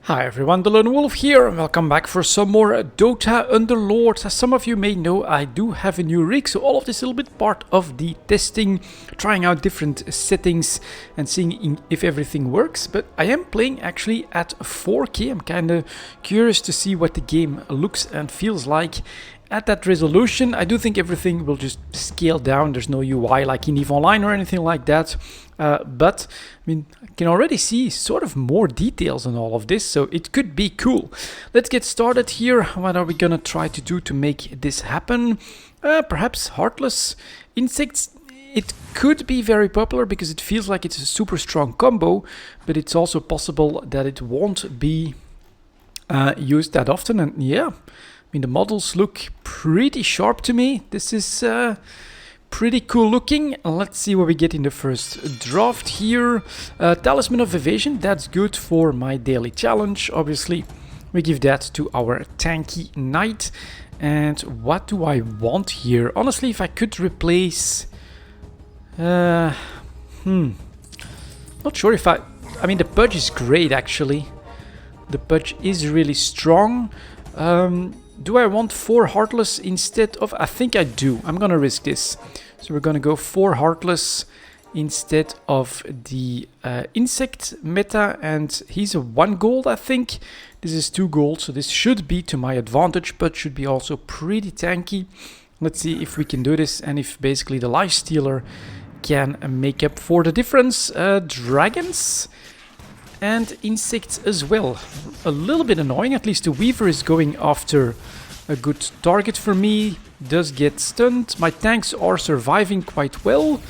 Hi everyone, delonewolf here, and welcome back for some more Dota Underlords. As some of you may know, I do have a new rig, so all of this is a little bit part of the testing, trying out different settings and seeing if everything works. But I am playing actually at 4K. I'm kind of curious to see what the game looks and feels like at that resolution. I do think everything will just scale down. There's no UI like in EVE Online or anything like that. But I mean, I can already see sort of more details on all of this, so it could be cool. Let's get started here. What are we gonna try to do to make this happen? Perhaps Heartless Insects. It could be very popular because it feels like it's a super strong combo, but it's also possible that it won't be used that often. And yeah, I mean, the models look pretty sharp to me. This is pretty cool looking. Let's see what we get in the first draft here. Talisman of Evasion, that's good for my daily challenge, obviously. We give that to our tanky knight. And what do I want here? Honestly, if I could replace... Not sure if I mean, the Pudge is great, actually. The Pudge is really strong. Do I want 4 Heartless instead of... I think I do. I'm gonna risk this. So we're gonna go 4 Heartless instead of the Insect meta. And he's a 1 gold, I think. This is 2 gold, so this should be to my advantage, but should be also pretty tanky. Let's see if we can do this and if basically the Lifestealer can make up for the difference. Dragons and insects as well. A little bit annoying. At least the Weaver is going after a good target for me. Does get stunned. My tanks are surviving quite well.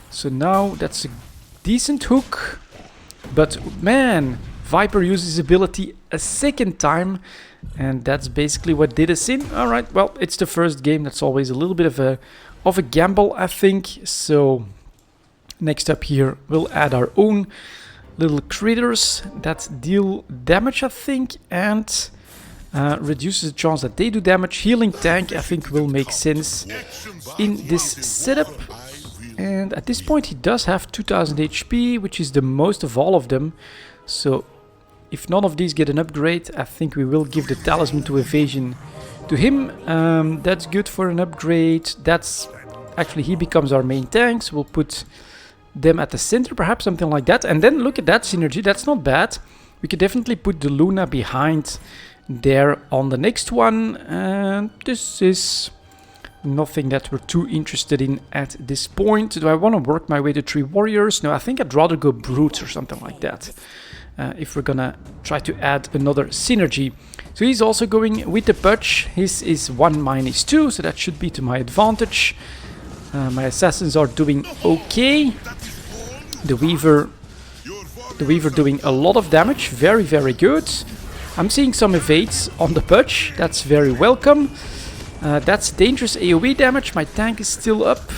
So now that's a decent hook. But man, Viper uses ability a second time. And that's basically what did us in. Alright, well, it's the first game. That's always a little bit of a gamble, I think. So next up here, we'll add our own little critters that deal damage, I think, and reduces the chance that they do damage. Healing tank, I think, will make sense in this setup. And at this point, he does have 2000 HP, which is the most of all of them. So if none of these get an upgrade, I think we will give the Talisman to Evasion to him. That's good for an upgrade. That's actually, he becomes our main tank, so we'll put them at the center, perhaps, something like that. And then look at that synergy, that's not bad. We could definitely put the Luna behind there on the next one. And this is nothing that we're too interested in at this point. Do I want to work my way to 3 warriors? No, I think I'd rather go brutes or something like that. If we're gonna try to add another synergy. So he's also going with the Pudge. His is 1-2, so that should be to my advantage. My assassins are doing okay. The Weaver doing a lot of damage. Very, very good. I'm seeing some evades on the Pudge. That's very welcome. That's dangerous AoE damage. My tank is still up.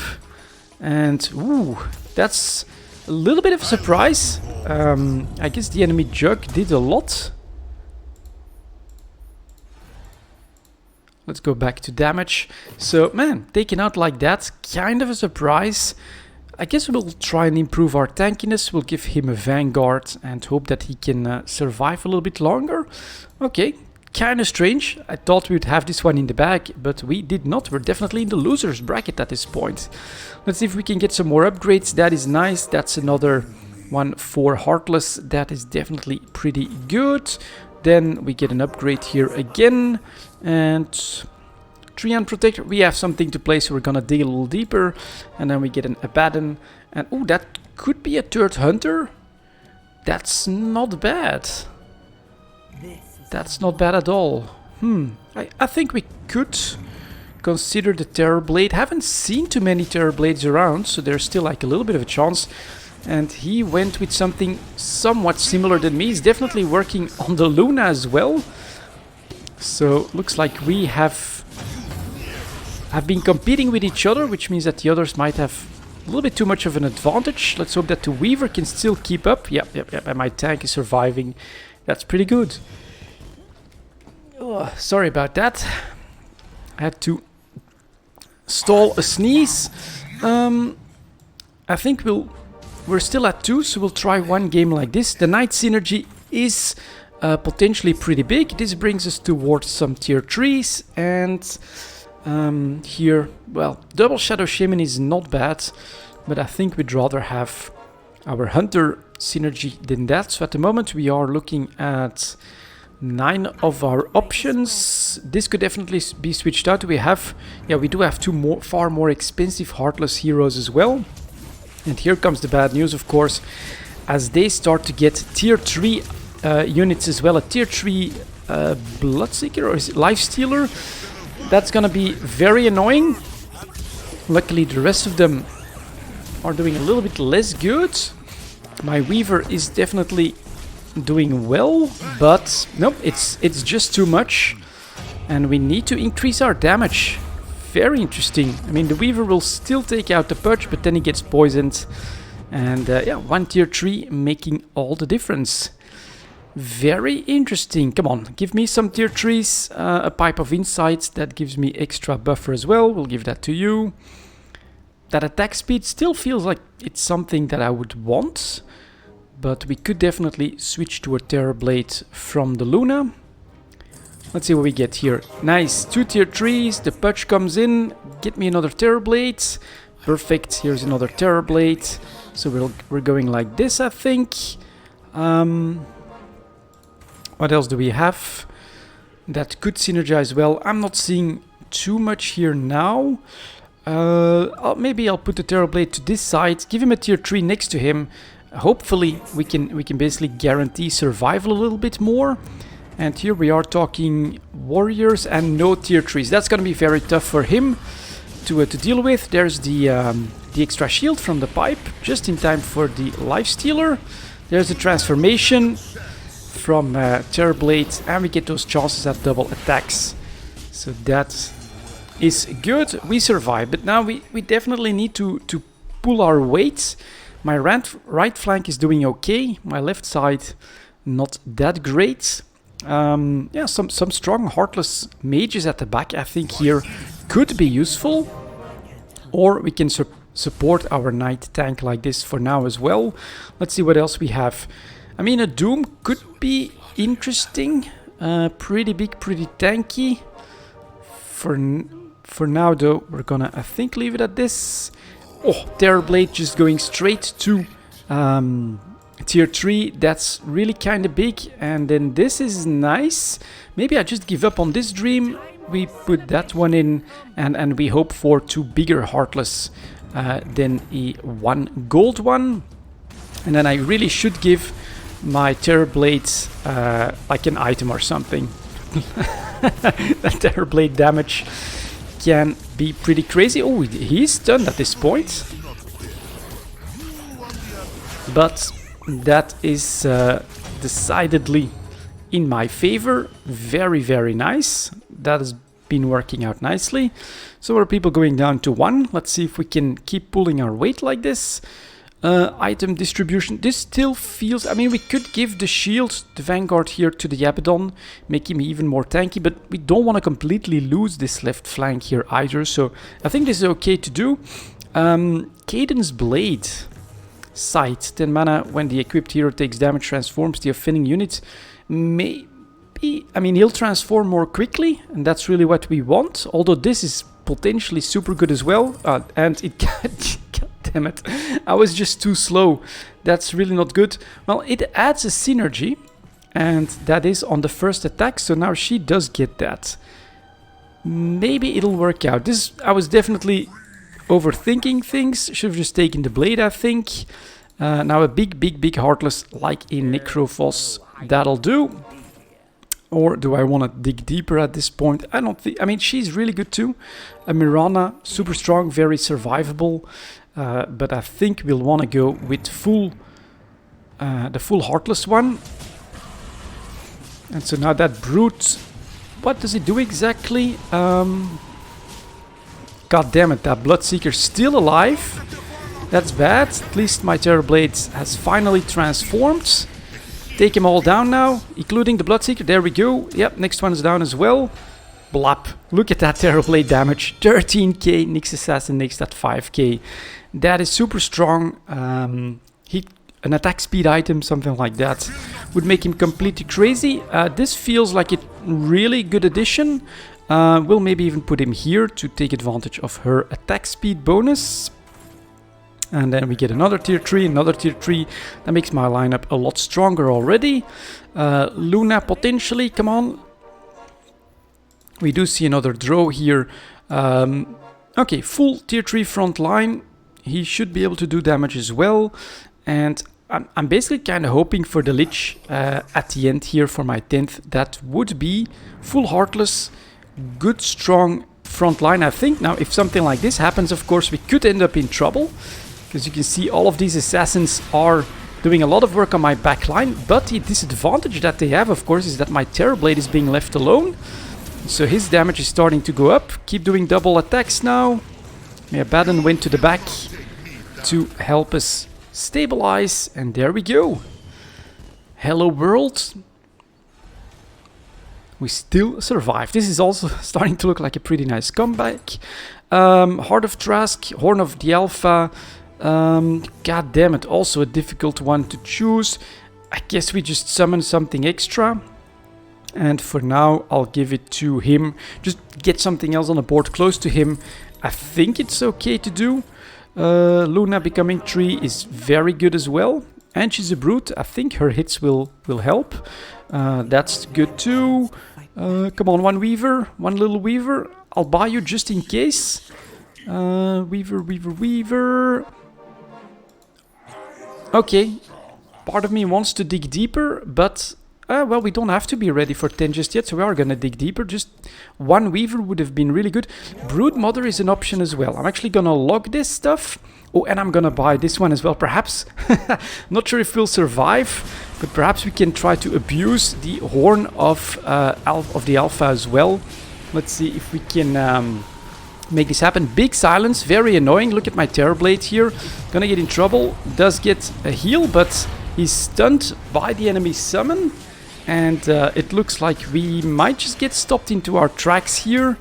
And, ooh, that's a little bit of a surprise. I guess the enemy Jug did a lot. Let's go back to damage. So, man, taken out like that, kind of a surprise. I guess we'll try and improve our tankiness. We'll give him a Vanguard and hope that he can survive a little bit longer. Okay, kind of strange. I thought we would have this one in the bag, but we did not. We're definitely in the loser's bracket at this point. Let's see if we can get some more upgrades. That is nice. That's another one for Heartless. That is definitely pretty good. Then we get an upgrade here again. And Treant Protector, we have something to play, so we're gonna dig a little deeper. And then we get an Abaddon. And oh, that could be a 3rd Hunter. That's not bad. That's not bad at all. I think we could consider the Terrorblade. Haven't seen too many Terrorblades around, so there's still like a little bit of a chance. And he went with something somewhat similar than me. He's definitely working on the Luna as well. So looks like we have been competing with each other, which means that the others might have a little bit too much of an advantage. Let's hope that the Weaver can still keep up. Yep, and my tank is surviving. That's pretty good. Oh, sorry about that. I had to stall a sneeze. I think we're still at 2, so we'll try one game like this. The Knight synergy is potentially pretty big. This brings us towards some tier 3s, and here, well, double Shadow Shaman is not bad, but I think we'd rather have our Hunter synergy than that. So at the moment we are looking at 9 of our options. This could definitely be switched out. We do have two far more expensive Heartless heroes as well. And here comes the bad news, of course, as they start to get tier 3 units as well. A tier 3 Bloodseeker, or is it Lifestealer? That's gonna be very annoying. Luckily the rest of them are doing a little bit less good. My Weaver is definitely doing well, but nope, it's just too much, and we need to increase our damage. Very interesting. I mean, the Weaver will still take out the Purge, but then he gets poisoned, and yeah, 1 tier 3 making all the difference. Very interesting. Come on, give me some tier 3s. A Pipe of Insight, that gives me extra buffer as well. We'll give that to you. That attack speed still feels like it's something that I would want, but we could definitely switch to a Terrorblade from the Luna. Let's see what we get here. Nice, 2 tier 3s, the Pudge comes in, get me another Terrorblade. Perfect, here's another Terrorblade. So we're going like this, I think. What else do we have that could synergize well? I'm not seeing too much here now. Maybe I'll put the Terrorblade to this side, give him a tier 3 next to him. Hopefully we can basically guarantee survival a little bit more. And here we are talking warriors and no tier 3s. That's gonna be very tough for him to deal with. There's the extra shield from the pipe, just in time for the Lifestealer. There's the transformation from Terrorblade, and we get those chances at double attacks. So that is good. We survive, but now we definitely need to pull our weight. My right flank is doing okay. My left side, not that great. Yeah, some strong Heartless mages at the back, I think here could be useful. Or we can support our Knight tank like this for now as well. Let's see what else we have. I mean, a Doom could be interesting. Pretty big, pretty tanky. For now, though, we're gonna, I think, leave it at this. Oh, Terrorblade just going straight to tier 3. That's really kind of big. And then this is nice. Maybe I just give up on this dream. We put that one in, and we hope for 2 bigger Heartless than a 1 gold one. And then I really should give my Terrorblade like an item or something. That Terrorblade damage can be pretty crazy. Oh, he's stunned at this point. But that is decidedly in my favor. Very, very nice. That has been working out nicely. So are people going down to 1? Let's see if we can keep pulling our weight like this. Item distribution. This still feels... I mean, we could give the shield, the Vanguard here, to the Abaddon, make him even more tanky, but we don't want to completely lose this left flank here either, so I think this is okay to do. Cadence Blade. Sight. 10 mana. When the equipped hero takes damage, transforms the offending unit. Maybe... I mean, he'll transform more quickly, and that's really what we want, although this is potentially super good as well, and it... Damn it, I was just too slow. That's really not good. Well, it adds a synergy, and that is on the first attack, so now she does get that. Maybe it'll work out. This, I was definitely overthinking things. Should have just taken the blade, I think. Now a big Heartless like a Necrophos. That'll do. Or do I want to dig deeper at this point? I don't think... I mean, she's really good too. A Mirana, super strong, very survivable. But I think we'll want to go with the full Heartless one. And so now that Brute, what does it do exactly? God damn it, that Bloodseeker's still alive. That's bad. At least my Terrorblade has finally transformed. Take them all down now, including the Bloodseeker. There we go. Yep, next one is down as well. Blap. Look at that Terrorblade damage. 13k. Nyx Assassin next at 5k. That is super strong. an attack speed item, something like that, would make him completely crazy. This feels like a really good addition. We'll maybe even put him here to take advantage of her attack speed bonus. And then we get another tier 3, another tier 3. That makes my lineup a lot stronger already. Luna potentially, come on. We do see another draw here. Okay, full tier 3 front line. He should be able to do damage as well. And I'm basically kind of hoping for the Lich at the end here for my 10th. That would be full Heartless, good strong front line. I think now if something like this happens, of course, we could end up in trouble. Because you can see all of these assassins are doing a lot of work on my back line. But the disadvantage that they have, of course, is that my Terrorblade is being left alone. So his damage is starting to go up. Keep doing double attacks now. Yeah, Baden went to the back to help us stabilize. And there we go. Hello world. We still survive. This is also starting to look like a pretty nice comeback. Heart of Trask, Horn of the Alpha. God damn it, also a difficult one to choose. I guess we just summon something extra. And for now, I'll give it to him. Just get something else on the board close to him. I think it's okay to do. Luna becoming 3 is very good as well. And she's a brute. I think her hits will help. That's good too. Come on, one Weaver. One little Weaver. I'll buy you just in case. Weaver, Weaver, Weaver. Okay. Part of me wants to dig deeper, but... well, we don't have to be ready for 10 just yet, so we are gonna dig deeper. Just one Weaver would have been really good. Brood Mother is an option as well. I'm actually gonna log this stuff. Oh, and I'm gonna buy this one as well, perhaps. Not sure if we'll survive, but perhaps we can try to abuse the Horn of the Alpha as well. Let's see if we can make this happen. Big silence, very annoying. Look at my Terrorblade here. Gonna get in trouble. Does get a heal, but he's stunned by the enemy summon. And it looks like we might just get stopped into our tracks here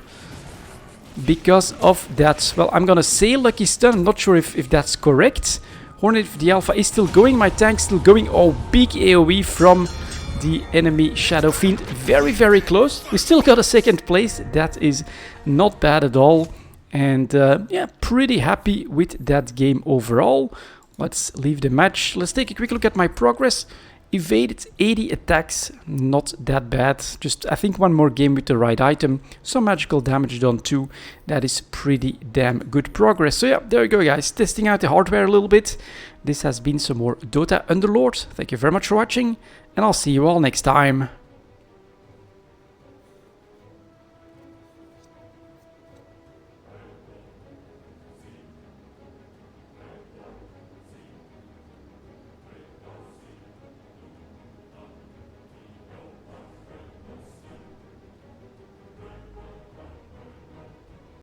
because of that. Well, I'm gonna say Lucky Stun. I'm not sure if that's correct. Hornet of the Alpha is still going. My tank's still going. Oh, big AoE from the enemy Shadow Fiend. Very, very close. We still got a second place. That is not bad at all. And yeah, pretty happy with that game overall. Let's leave the match. Let's take a quick look at my progress. Evaded 80 attacks, not that bad. Just, I think, one more game with the right item. Some magical damage done too. That is pretty damn good progress. So yeah, there you go, guys. Testing out the hardware a little bit. This has been some more Dota Underlords. Thank you very much for watching, and I'll see you all next time.